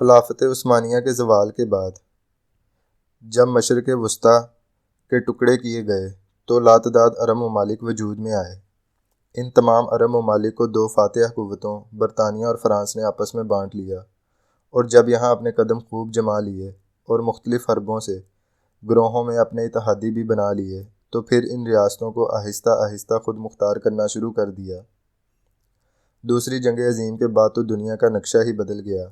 خلافت عثمانیہ کے زوال کے بعد جب مشرق وسطیٰ کے ٹکڑے کیے گئے تو لاتعداد عرب ممالک وجود میں آئے۔ ان تمام عرب ممالک کو دو فاتح قوتوں برطانیہ اور فرانس نے آپس میں بانٹ لیا، اور جب یہاں اپنے قدم خوب جما لیے اور مختلف حربوں سے گروہوں میں اپنے اتحادی بھی بنا لیے تو پھر ان ریاستوں کو آہستہ آہستہ خود مختار کرنا شروع کر دیا۔ دوسری جنگ عظیم کے بعد تو دنیا کا نقشہ ہی بدل گیا۔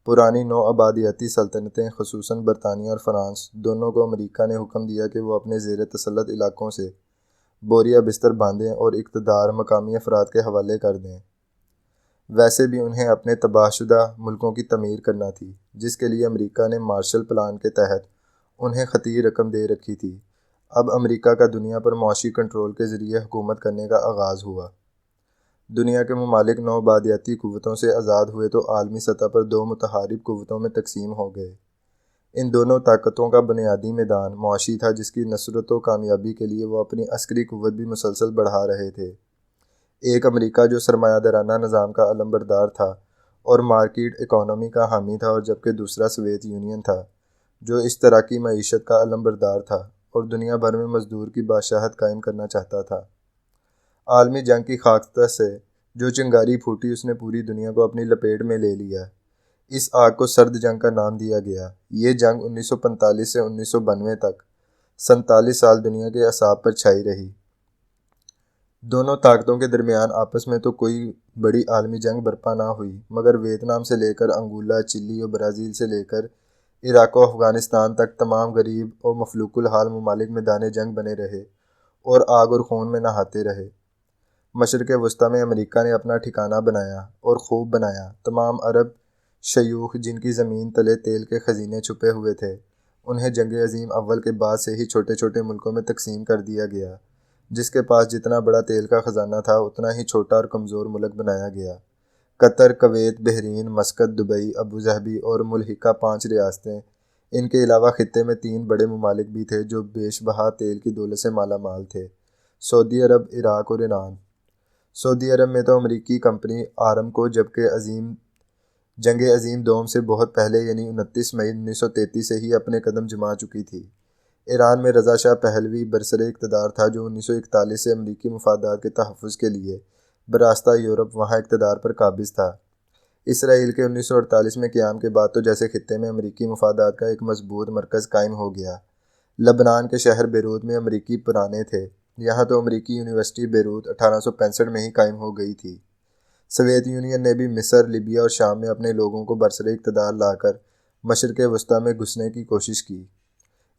پرانی نو آبادیاتی سلطنتیں خصوصاً برطانیہ اور فرانس دونوں کو امریکہ نے حکم دیا کہ وہ اپنے زیر تسلط علاقوں سے بوریا بستر باندھیں اور اقتدار مقامی افراد کے حوالے کر دیں۔ ویسے بھی انہیں اپنے تباہ شدہ ملکوں کی تعمیر کرنا تھی، جس کے لیے امریکہ نے مارشل پلان کے تحت انہیں خطیر رقم دے رکھی تھی۔ اب امریکہ کا دنیا پر معاشی کنٹرول کے ذریعے حکومت کرنے کا آغاز ہوا۔ دنیا کے ممالک نو آبادیاتی قوتوں سے آزاد ہوئے تو عالمی سطح پر دو متحارب قوتوں میں تقسیم ہو گئے۔ ان دونوں طاقتوں کا بنیادی میدان معاشی تھا، جس کی نصرت و کامیابی کے لیے وہ اپنی عسکری قوت بھی مسلسل بڑھا رہے تھے۔ ایک امریکہ جو سرمایہ دارانہ نظام کا علمبردار تھا اور مارکیٹ اکانومی کا حامی تھا، اور جبکہ دوسرا سوویت یونین تھا جو اشتراکی معیشت کا علمبردار تھا اور دنیا بھر میں مزدور کی بادشاہت قائم کرنا چاہتا تھا۔ عالمی جنگ کی خاکستر سے جو چنگاری پھوٹی اس نے پوری دنیا کو اپنی لپیٹ میں لے لیا۔ اس آگ کو سرد جنگ کا نام دیا گیا۔ یہ جنگ 1945 سے 1992 تک 47 سال دنیا کے اعصاب پر چھائی رہی۔ دونوں طاقتوں کے درمیان آپس میں تو کوئی بڑی عالمی جنگ برپا نہ ہوئی، مگر ویتنام سے لے کر انگولا، چلی اور برازیل سے لے کر عراق و افغانستان تک تمام غریب اور مفلوک الحال ممالک میدان جنگ بنے رہے اور آگ اور خون میں نہاتے رہے۔ مشرق وسطیٰ میں امریکہ نے اپنا ٹھکانہ بنایا اور خوب بنایا۔ تمام عرب شیوخ جن کی زمین تلے تیل کے خزینے چھپے ہوئے تھے، انہیں جنگ عظیم اول کے بعد سے ہی چھوٹے چھوٹے ملکوں میں تقسیم کر دیا گیا۔ جس کے پاس جتنا بڑا تیل کا خزانہ تھا اتنا ہی چھوٹا اور کمزور ملک بنایا گیا۔ Qatar, Kuwait, Bahrain, Muscat, Dubai, Abu Dhabi اور ملحقہ 5 ریاستیں، ان کے علاوہ خطے میں 3 بڑے ممالک بھی تھے جو بیش بہا تیل کی دولت سے مالا مال تھے: سعودی عرب، عراق اور ایران۔ سعودی عرب میں تو امریکی کمپنی آرامکو جنگ عظیم دوم سے بہت پہلے یعنی 29 مئی 1933 سے ہی اپنے قدم جما چکی تھی۔ ایران میں رضا شاہ پہلوی برسر اقتدار تھا جو 1941 سے امریکی مفادات کے تحفظ کے لیے براستہ یورپ وہاں اقتدار پر قابض تھا۔ اسرائیل کے 1948 میں قیام کے بعد تو جیسے خطے میں امریکی مفادات کا ایک مضبوط مرکز قائم ہو گیا۔ لبنان کے شہر بیروت میں امریکی پرانے تھے۔ یہاں تو امریکی یونیورسٹی بیروت 1865 میں ہی قائم ہو گئی تھی۔ سوویت یونین نے بھی مصر، لیبیا اور شام میں اپنے لوگوں کو برسر اقتدار لا کر مشرق وسطیٰ میں گھسنے کی کوشش کی۔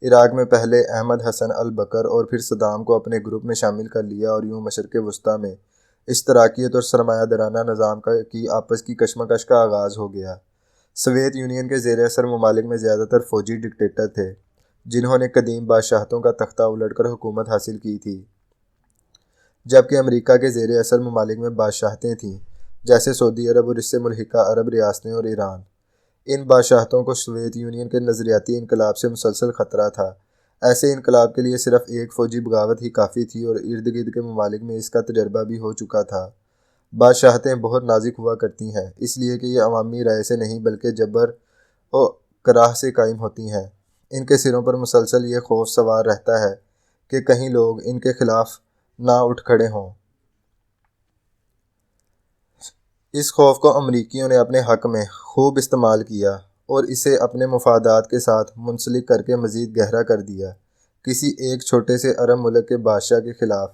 عراق میں پہلے احمد حسن البکر اور پھر صدام کو اپنے گروپ میں شامل کر لیا، اور یوں مشرق وسطیٰ میں اشتراکیت اور سرمایہ دارانہ نظام کی آپس کی کشمکش کا آغاز ہو گیا۔ سوویت یونین کے زیر اثر ممالک میں زیادہ تر فوجی ڈکٹیٹر تھے جنہوں نے قدیم بادشاہتوں کا تختہ الٹ کر حکومت حاصل کی تھی، جبکہ امریکہ کے زیر اثر ممالک میں بادشاہتیں تھیں جیسے سعودی عرب اور اس سے ملحقہ عرب ریاستیں اور ایران۔ ان بادشاہتوں کو سوویت یونین کے نظریاتی انقلاب سے مسلسل خطرہ تھا۔ ایسے انقلاب کے لیے صرف ایک فوجی بغاوت ہی کافی تھی، اور ارد گرد کے ممالک میں اس کا تجربہ بھی ہو چکا تھا۔ بادشاہتیں بہت نازک ہوا کرتی ہیں، اس لیے کہ یہ عوامی رائے سے نہیں بلکہ جبر و کراہ سے قائم ہوتی ہیں۔ ان کے سروں پر مسلسل یہ خوف سوار رہتا ہے کہ کہیں لوگ ان کے خلاف نہ اٹھ کھڑے ہوں۔ اس خوف کو امریکیوں نے اپنے حق میں خوب استعمال کیا اور اسے اپنے مفادات کے ساتھ منسلک کر کے مزید گہرا کر دیا۔ کسی ایک چھوٹے سے عرب ملک کے بادشاہ کے خلاف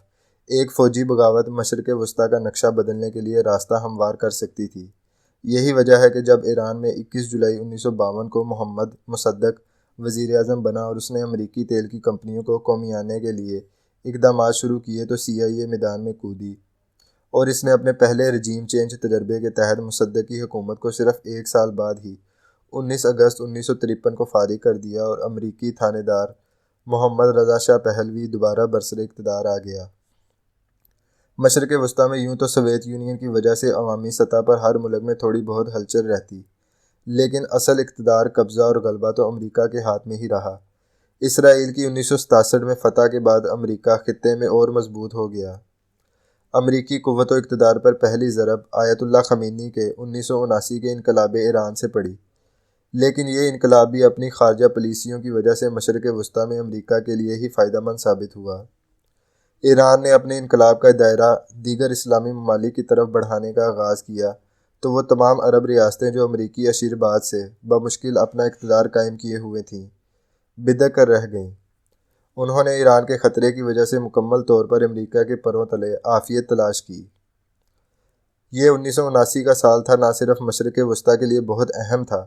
ایک فوجی بغاوت مشرق وسطیٰ کا نقشہ بدلنے کے لیے راستہ ہموار کر سکتی تھی۔ یہی وجہ ہے کہ جب ایران میں 21 جولائی 1952 کو محمد مصدق وزیر اعظم بنا اور اس نے امریکی تیل کی کمپنیوں کو قومیانے کے لیے اقدامات شروع کیے تو CIA میدان میں کودی، اور اس نے اپنے پہلے رجیم چینج تجربے کے تحت مصدق کی حکومت کو صرف 1 سال بعد ہی 19 اگست 1953 کو فارغ کر دیا، اور امریکی تھانے دار محمد رضا شاہ پہلوی دوبارہ برسر اقتدار آ گیا۔ مشرق وسطیٰ میں یوں تو سوویت یونین کی وجہ سے عوامی سطح پر ہر ملک میں تھوڑی بہت ہلچل رہتی، لیکن اصل اقتدار، قبضہ اور غلبہ تو امریکہ کے ہاتھ میں ہی رہا۔ اسرائیل کی 1967 میں فتح کے بعد امریکہ خطے میں اور مضبوط ہو گیا۔ امریکی قوت و اقتدار پر پہلی ضرب آیت اللہ خمینی کے 1979 کے انقلاب ایران سے پڑی۔ لیکن یہ انقلاب بھی اپنی خارجہ پالیسیوں کی وجہ سے مشرق وسطیٰ میں امریکہ کے لیے ہی فائدہ مند ثابت ہوا۔ ایران نے اپنے انقلاب کا دائرہ دیگر اسلامی ممالک کی طرف بڑھانے کا آغاز کیا تو وہ تمام عرب ریاستیں جو امریکی اشرباد سے بمشکل اپنا اقتدار قائم کیے ہوئے تھیں بدک کر رہ گئیں۔ انہوں نے ایران کے خطرے کی وجہ سے مکمل طور پر امریکہ کے پروں تلے عافیت تلاش کی۔ یہ 1979 کا سال تھا نہ صرف مشرق وسطیٰ کے لیے بہت اہم تھا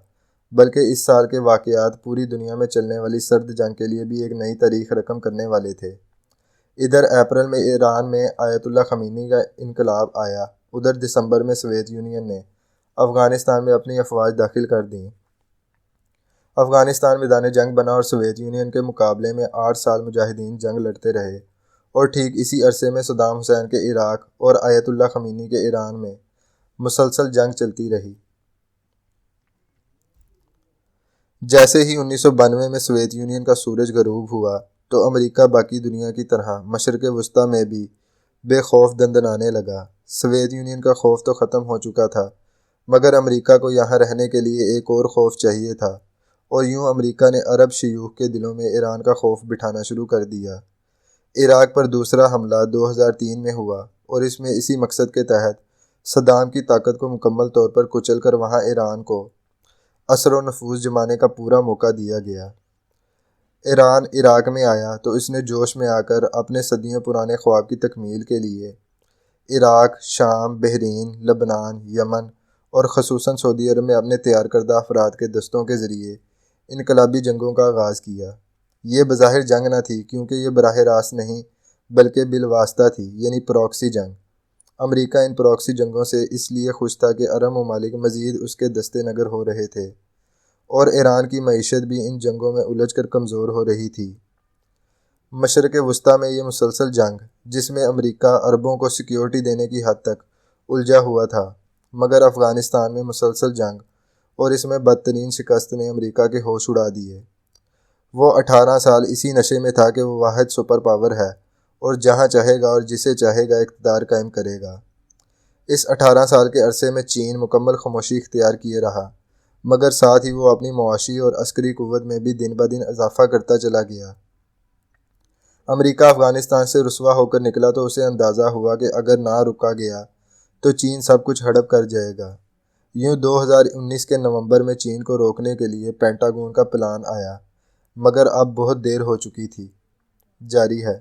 بلکہ اس سال کے واقعات پوری دنیا میں چلنے والی سرد جنگ کے لیے بھی ایک نئی تاریخ رقم کرنے والے تھے۔ ادھر اپریل میں ایران میں آیت اللہ خمینی کا انقلاب آیا، ادھر دسمبر میں سوویت یونین نے افغانستان میں اپنی افواج داخل کر دیں۔ افغانستان میدان جنگ بنا اور سوویت یونین کے مقابلے میں 8 سال مجاہدین جنگ لڑتے رہے، اور ٹھیک اسی عرصے میں صدام حسین کے عراق اور آیت اللہ خمینی کے ایران میں مسلسل جنگ چلتی رہی۔ جیسے ہی 1992 میں سوویت یونین کا سورج غروب ہوا تو امریکہ باقی دنیا کی طرح مشرق وسطیٰ میں بھی بے خوف دندنانے لگا۔ سوویت یونین کا خوف تو ختم ہو چکا تھا، مگر امریکہ کو یہاں رہنے کے لیے ایک اور خوف چاہیے تھا، اور یوں امریکہ نے عرب شیوخ کے دلوں میں ایران کا خوف بٹھانا شروع کر دیا۔ عراق پر دوسرا حملہ 2003 میں ہوا، اور اس میں اسی مقصد کے تحت صدام کی طاقت کو مکمل طور پر کچل کر وہاں ایران کو اثر و نفوذ جمانے کا پورا موقع دیا گیا۔ ایران عراق میں آیا تو اس نے جوش میں آ کر اپنے صدیوں پرانے خواب کی تکمیل کے لیے عراق، شام، بحرین، لبنان، یمن اور خصوصاً سعودی عرب میں اپنے تیار کردہ افراد کے دستوں کے ذریعے انقلابی جنگوں کا آغاز کیا۔ یہ بظاہر جنگ نہ تھی کیونکہ یہ براہ راست نہیں بلکہ بالواسطہ تھی، یعنی پراکسی جنگ۔ امریکہ ان پراکسی جنگوں سے اس لیے خوش تھا کہ عرب ممالک مزید اس کے دستے نگر ہو رہے تھے، اور ایران کی معیشت بھی ان جنگوں میں الجھ کر کمزور ہو رہی تھی۔ مشرق وسطیٰ میں یہ مسلسل جنگ، جس میں امریکہ عربوں کو سیکیورٹی دینے کی حد تک الجھا ہوا تھا، مگر افغانستان میں مسلسل جنگ اور اس میں بدترین شکست نے امریکہ کے ہوش اڑا دیے۔ وہ 18 سال اسی نشے میں تھا کہ وہ واحد سپر پاور ہے اور جہاں چاہے گا اور جسے چاہے گا اقتدار قائم کرے گا۔ اس 18 سال کے عرصے میں چین مکمل خاموشی اختیار کیے رہا، مگر ساتھ ہی وہ اپنی معاشی اور عسکری قوت میں بھی دن بدن اضافہ کرتا چلا گیا۔ امریکہ افغانستان سے رسوا ہو کر نکلا تو اسے اندازہ ہوا کہ اگر نہ رکا گیا تو چین سب کچھ ہڑپ کر جائے گا۔ یوں 2019 کے نومبر میں چین کو روکنے کے لیے پینٹاگون کا پلان آیا، مگر اب بہت دیر ہو چکی تھی۔ جاری ہے۔